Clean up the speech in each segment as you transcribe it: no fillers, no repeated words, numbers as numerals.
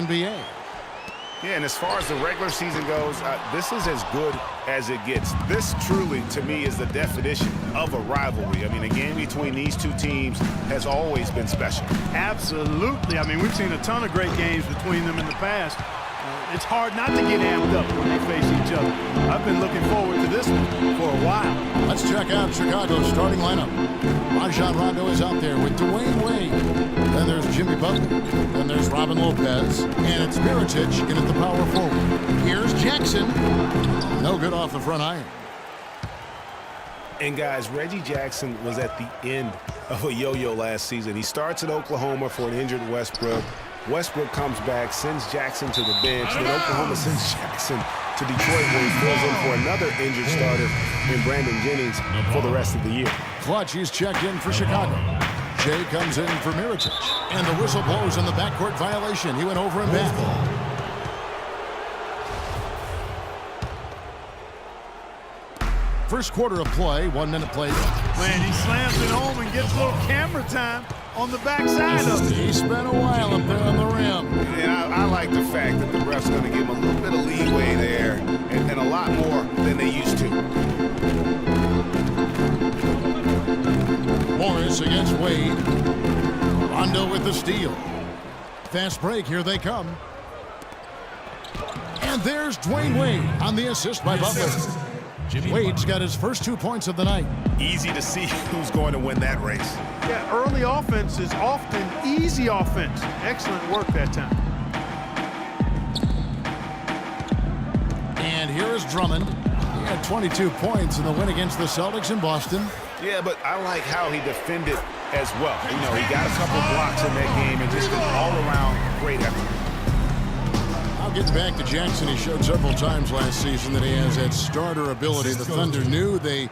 NBA. Yeah, and as far as the regular season goes, this is as good as it gets. This truly, to me, is the definition of a rivalry. I mean, a game between these two teams has always been special. Absolutely. I mean, we've seen a ton of great games between them in the past. It's hard not to get amped up when they face each other. I've been looking forward to this one for a while. Let's check out Chicago's starting lineup. Rajon Rondo is out there with Dwayne Wade. Then there's Jimmy Butler. Then there's Robin Lopez. And it's Mirotic in at the power forward. Here's Jackson. No good off the front iron. And guys, Reggie Jackson was at the end of a yo-yo last season. He starts at Oklahoma for an injured Westbrook. Westbrook comes back, sends Jackson to the bench. Then Oklahoma sends Jackson to Detroit, where he fills in for another injured starter in Brandon Jennings for the rest of the year. Clutch, he's checked in for Chicago. Jay comes in for Mirotic. And the whistle blows on the backcourt violation. He went over and back. First quarter of play, 1 minute played. Man, he slams it home and gets a little camera time on the backside of it. He spent a while up there on the rim. And I like the fact that the ref's going to give him a little bit of leeway there and a lot more than they used to. Morris against Wade. Rondo with the steal. Fast break, here they come. And there's Dwayne Wade on the assist by Butler. Wade's got his first 2 points of the night. Easy to see who's going to win that race. Yeah, early offense is often easy offense. Excellent work that time. And here is Drummond. He had 22 points in the win against the Celtics in Boston. Yeah, but I like how he defended as well. You know, he got a couple blocks in that game and just an all-around great effort. Getting back to Jackson, he showed several times last season that he has that starter ability. The Thunder knew they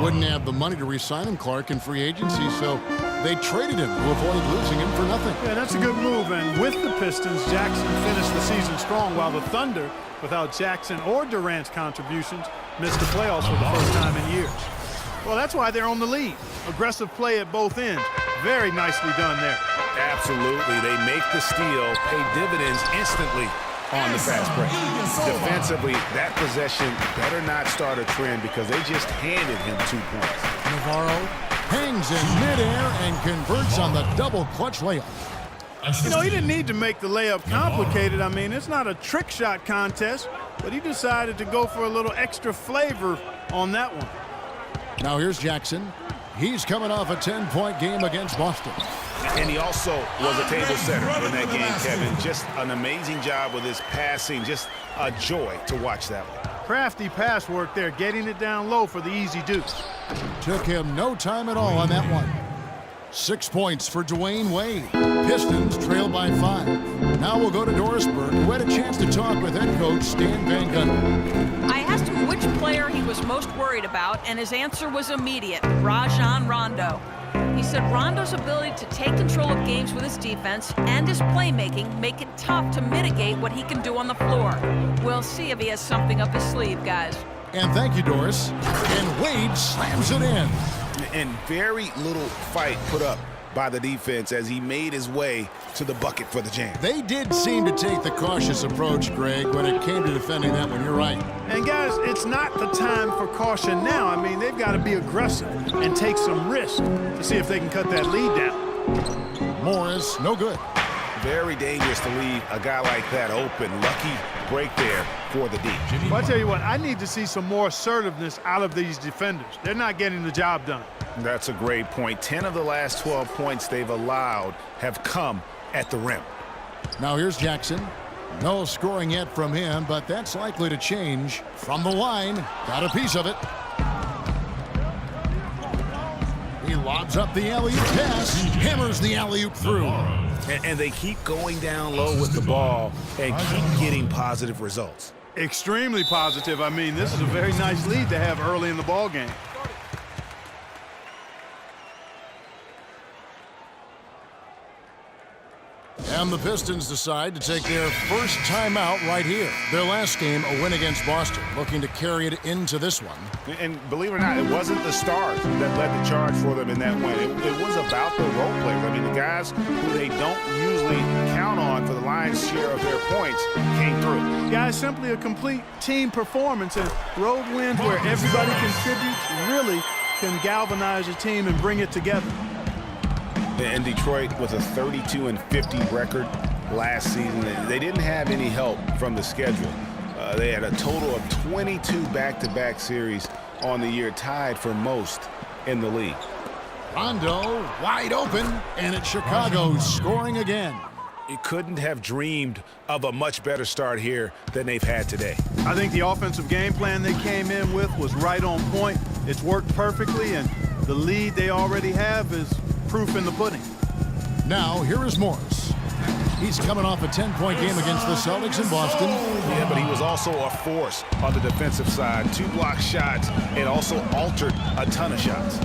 wouldn't have the money to re-sign him, Clark, in free agency, so they traded him to avoid losing him for nothing. Yeah, that's a good move, and with the Pistons, Jackson finished the season strong, while the Thunder, without Jackson or Durant's contributions, missed the playoffs for the first time in years. Well, that's why they're on the lead. Aggressive play at both ends. Very nicely done there. Absolutely. They make the steal, pay dividends instantly on the fast break. Defensively, that possession better not start a trend because they just handed him 2 points. Navarro hangs in midair and converts on the double clutch layup. You know, he didn't need to make the layup complicated. I mean, it's not a trick shot contest, but he decided to go for a little extra flavor on that one. Now here's Jackson. He's coming off a 10-point game against Boston. And he also was a table setter in that game, Kevin. Just an amazing job with his passing. Just a joy to watch that one. Crafty pass work there, getting it down low for the easy deuce. Took him no time at all on that one. 6 points for Dwayne Wade. Pistons trail by 5. Now we'll go to Dorisburg, who had a chance to talk with head coach Stan Van Gundy. I asked him which player he was most worried about, and his answer was immediate: Rajon Rondo. He said Rondo's ability to take control of games with his defense and his playmaking make it tough to mitigate what he can do on the floor. We'll see if he has something up his sleeve, guys. And thank you, Doris. And Wade slams it in. And very little fight put up by the defense as he made his way to the bucket for the jam. They did seem to take the cautious approach, Greg, when it came to defending that one. You're right. And guys, it's not the time for caution now. I mean, they've got to be aggressive and take some risk to see if they can cut that lead down. Morris, no good. Very dangerous to leave a guy like that open. Lucky break there for the D. Well, I tell you what, I need to see some more assertiveness out of these defenders. They're not getting the job done. That's a great point. 10 of the last 12 points they've allowed have come at the rim. Now here's Jackson. No scoring yet from him, but that's likely to change. From the line, got a piece of it. He lobs up the alley-oop pass, hammers the alley-oop through. And they keep going down low with the ball and keep getting positive results. Extremely positive. I mean, this is a very nice lead to have early in the ball game. And the Pistons decide to take their first timeout right here. Their last game, a win against Boston, looking to carry it into this one. And believe it or not, it wasn't the stars that led the charge for them in that win. It was about the role players. I mean, the guys who they don't usually count on on for the lion's share of their points came through. Guys, simply a complete team performance, and road wins where everybody contributes really can galvanize a team and bring it together. And Detroit with a 32-50 record last season. They didn't have any help from the schedule. They had a total of 22 back-to-back series on the year, tied for most in the league. Rondo wide open, and it's Chicago scoring again. He couldn't have dreamed of a much better start here than they've had today. I think the offensive game plan they came in with was right on point. It's worked perfectly, and the lead they already have is proof in the pudding. Now, here is Morris. He's coming off a 10-point game against the Celtics in Boston. Yeah, but he was also a force on the defensive side. 2 block shots and also altered a ton of shots.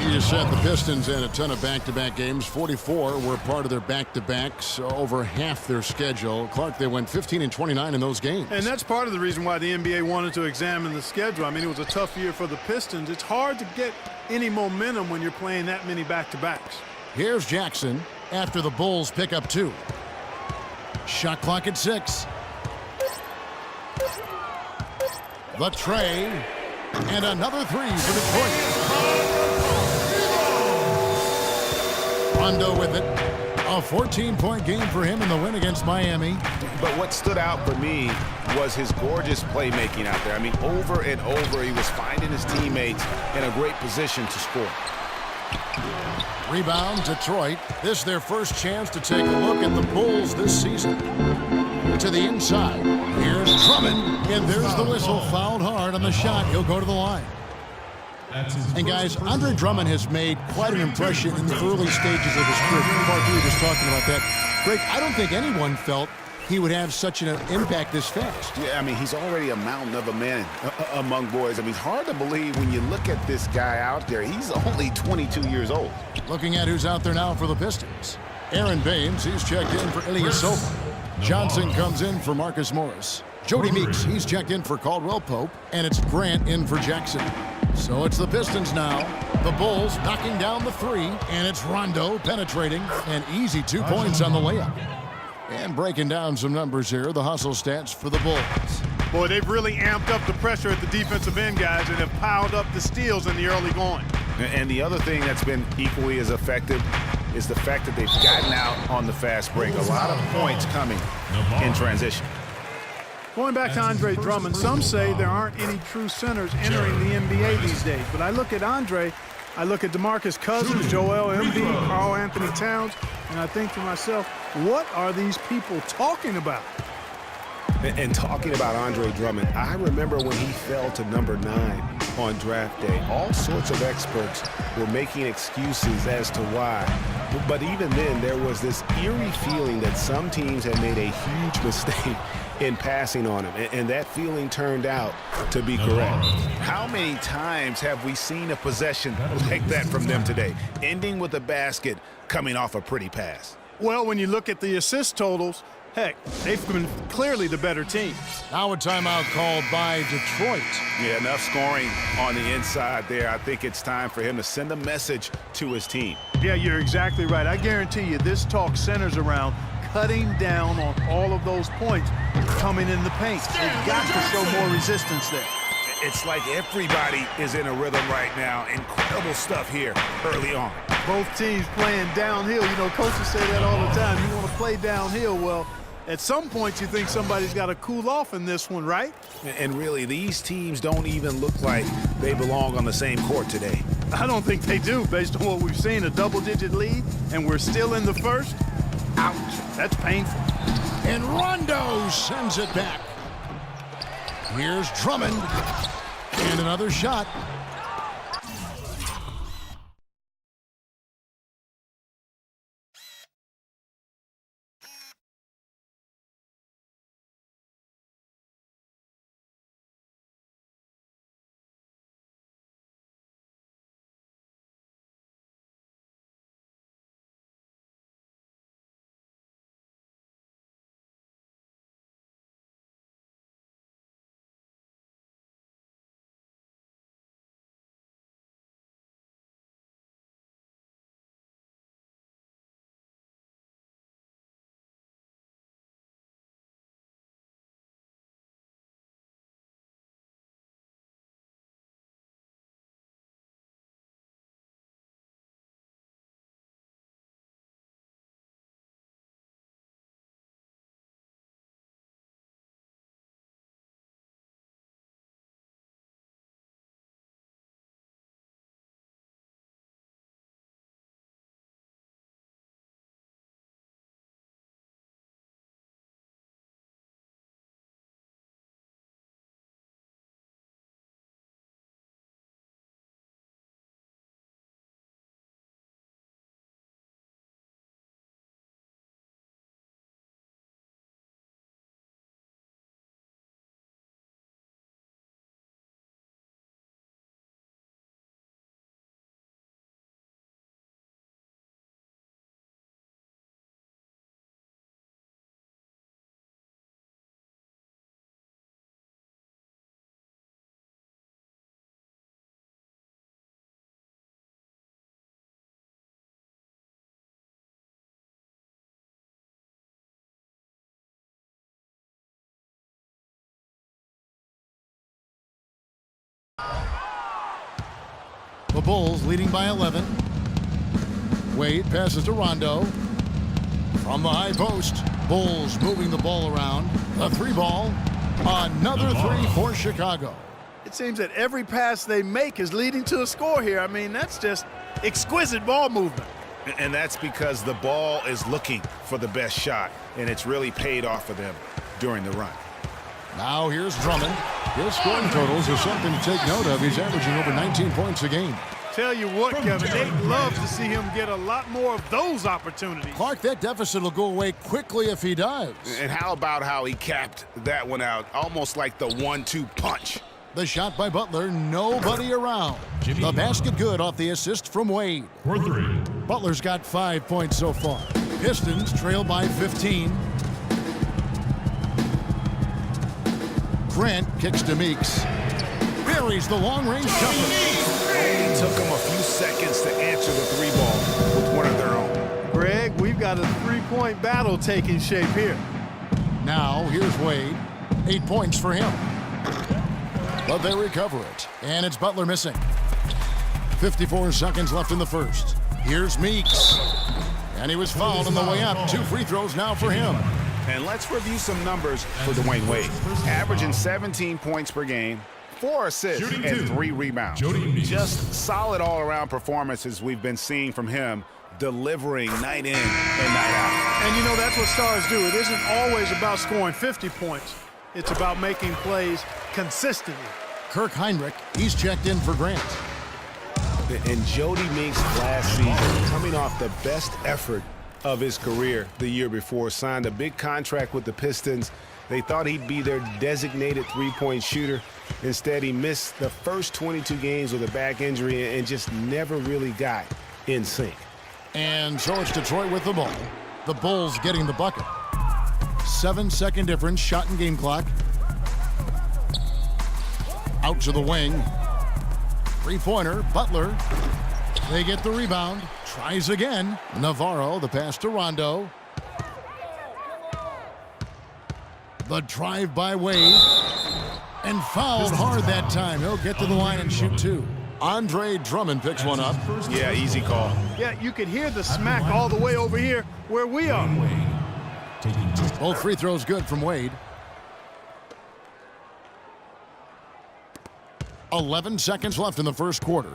You just said the Pistons had a ton of back-to-back games. 44 were part of their back-to-backs, over half their schedule. Clark, they went 15-29 in those games. And that's part of the reason why the NBA wanted to examine the schedule. I mean, it was a tough year for the Pistons. It's hard to get any momentum when you're playing that many back-to-backs. Here's Jackson after the Bulls pick up 2. Shot clock at 6. The tray. And another 3 for Detroit. Rondo with it. A 14-point game for him in the win against Miami. But what stood out for me was his gorgeous playmaking out there. I mean, over and over, he was finding his teammates in a great position to score. Rebound, Detroit. This is their first chance to take a look at the Bulls this season. To the inside. Here's Drummond. And there's the whistle. Fouled hard on the shot. He'll go to the line. And guys, Andre Drummond has made quite an impression in the early stages of his career. Clark, you were just talking about that. Greg, I don't think anyone felt he would have such an impact this fast. Yeah, I mean, he's already a mountain of a man among boys. I mean, hard to believe when you look at this guy out there. He's only 22 years old. Looking at who's out there now for the Pistons. Aaron Baines, he's checked in for Ilyasova. Johnson comes in for Marcus Morris. Jody Meeks, he's checked in for Caldwell Pope. And it's Grant in for Jackson. So it's the Pistons now. The Bulls knocking down the 3. And it's Rondo penetrating. An easy 2 points on the layup. And breaking down some numbers here, the hustle stats for the Bulls. Boy, they've really amped up the pressure at the defensive end, guys, and have piled up the steals in the early going. And the other thing that's been equally as effective is the fact that they've gotten out on the fast break. A lot of points coming in transition. Going back to Andre Drummond, some say there aren't any true centers entering the NBA these days. But I look at Andre, I look at DeMarcus Cousins, Joel Embiid, Karl Anthony Towns, and I think to myself, what are these people talking about? And talking about Andre Drummond, I remember when he fell to number 9 on draft day. All sorts of experts were making excuses as to why. But even then, there was this eerie feeling that some teams had made a huge mistake in passing on him. And that feeling turned out to be correct. How many times have we seen a possession like that from them today, ending with a basket coming off a pretty pass? Well, when you look at the assist totals, heck, they've been clearly the better team. Now a timeout called by Detroit. Yeah, enough scoring on the inside there. I think it's time for him to send a message to his team. Yeah, you're exactly right. I guarantee you this talk centers around cutting down on all of those points coming in the paint. They've got to show more resistance there. It's like everybody is in a rhythm right now. Incredible stuff here early on. Both teams playing downhill. You know, coaches say that all the time. You want to play downhill. Well, at some point you think somebody's got to cool off in this one, right? And really, these teams don't even look like they belong on the same court today. I don't think they do, based on what we've seen. A double-digit lead, and we're still in the first. Ouch. That's painful. And Rondo sends it back. Here's Drummond. And another shot. The Bulls leading by 11. Wade passes to Rondo. From the high post, Bulls moving the ball around. A 3-ball. Another 3 for Chicago. It seems that every pass they make is leading to a score here. I mean, that's just exquisite ball movement. And that's because the ball is looking for the best shot, and it's really paid off for them during the run. Now here's Drummond. His scoring totals are something to take note of. He's averaging over 19 points a game. Tell you what, Kevin, they'd love to see him get a lot more of those opportunities. Clark, that deficit will go away quickly if he does. And how about how he capped that one out, almost like the 1-2 punch. The shot by Butler, nobody around. The basket good off the assist from Wade. For 3. Butler's got 5 points so far. Pistons trail by 15. Grant kicks to Meeks. Buries the long-range jumper. It took him a few seconds to answer the 3-ball with one of their own. Greg, we've got a 3-point battle taking shape here. Now here's Wade. 8 points for him. But they recover it. And it's Butler missing. 54 seconds left in the first. Here's Meeks. And he was fouled on the way up. 2 free throws now for him. And let's review some numbers for Dwayne Wade. Averaging 17 points per game, 4 assists, and 3 rebounds. Just solid all-around performances we've been seeing from him, delivering night in and night out. And you know, that's what stars do. It isn't always about scoring 50 points. It's about making plays consistently. Kirk Heinrich, he's checked in for Grant. And Jody Meeks last season, coming off the best effort of his career the year before, signed a big contract with the Pistons. They thought he'd be their designated 3-point shooter. Instead, he missed the first 22 games with a back injury and just never really got in sync. And so it's Detroit with the ball. The Bulls getting the bucket. 7-second difference, shot and game clock. Out to the wing. 3-pointer, Butler. They get the rebound. Tries again. Navarro, the pass to Rondo. The drive by Wade. And fouled hard that time. He'll get to the line and shoot 2. Andre Drummond picks one up. Yeah, easy call. Yeah, you could hear the smack all the way over here where we are. Both free throws good from Wade. 11 seconds left in the first quarter.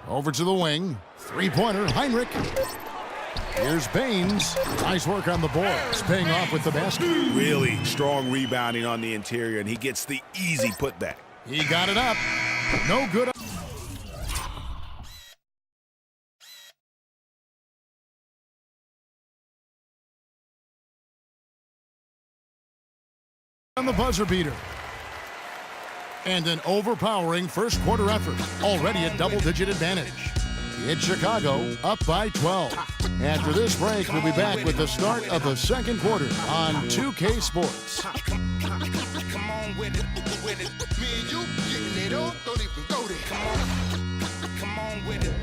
Over to the wing. 3-pointer, Heinrich. Here's Baines. Nice work on the boards, paying off with the basket. Really strong rebounding on the interior, and he gets the easy putback. He got it up. No good. On the buzzer beater. And an overpowering first quarter effort. Already a double-digit advantage. It's Chicago up by 12. After this break, we'll be back with the start of the second quarter on 2K Sports. Come on with it, with it. Me and you getting it on, don't even go there. Come on with it.